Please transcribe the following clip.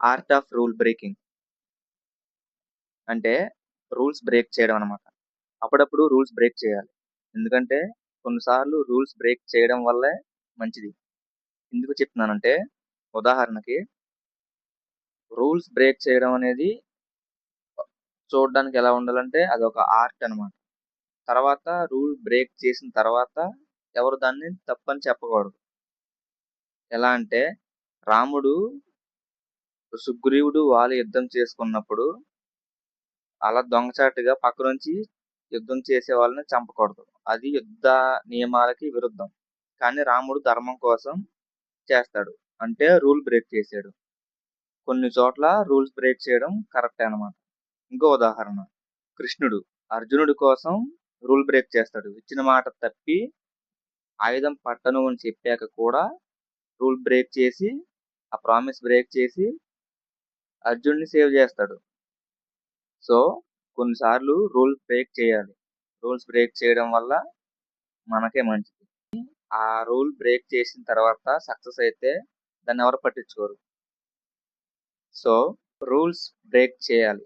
Art of rule breaking అంటే rules break చేయడం అనమాట. అప్పుడప్పుడు రూల్స్ బ్రేక్ చేయాలి. ఎందుకంటే కొన్నిసార్లు రూల్స్ బ్రేక్ చేయడం వల్లే మంచిది. ఎందుకు చెప్తున్నానంటే ఉదాహరణకి రూల్స్ బ్రేక్ చేయడం అనేది చూడడానికి ఎలా ఉండాలంటే అదొక ఆర్ట్ అనమాట. తర్వాత రూల్ బ్రేక్ చేసిన తర్వాత ఎవరు దాన్ని తప్పని చెప్పకూడదు. ఎలా అంటే రాముడు, సుగ్రీవుడు వాళ్ళు యుద్ధం చేసుకున్నప్పుడు అలా దొంగచాటుగా పక్క నుంచి యుద్ధం చేసే వాళ్ళని చంపకూడదు. అది యుద్ధ నియమాలకి విరుద్ధం. కానీ రాముడు ధర్మం కోసం చేస్తాడు. అంటే రూల్ బ్రేక్ చేసాడు. కొన్ని చోట్ల రూల్స్ బ్రేక్ చేయడం కరెక్టే అన్నమాట. ఇంకో ఉదాహరణ కృష్ణుడు అర్జునుడి కోసం రూల్ బ్రేక్ చేస్తాడు. ఇచ్చిన మాట తప్పి ఆయుధం పట్టను అని చెప్పాక కూడా రూల్ బ్రేక్ చేసి ఆ ప్రామిస్ బ్రేక్ చేసి అర్జున్ని సేవ్ చేస్తాడు. సో కొన్నిసార్లు రూల్స్ బ్రేక్ చేయాలి. రూల్స్ బ్రేక్ చేయడం వల్ల మనకే మంచిది. ఆ రూల్ బ్రేక్ చేసిన తర్వాత సక్సెస్ అయితే దాన్ని ఎవరు పట్టించుకోరు. సో రూల్స్ బ్రేక్ చేయాలి.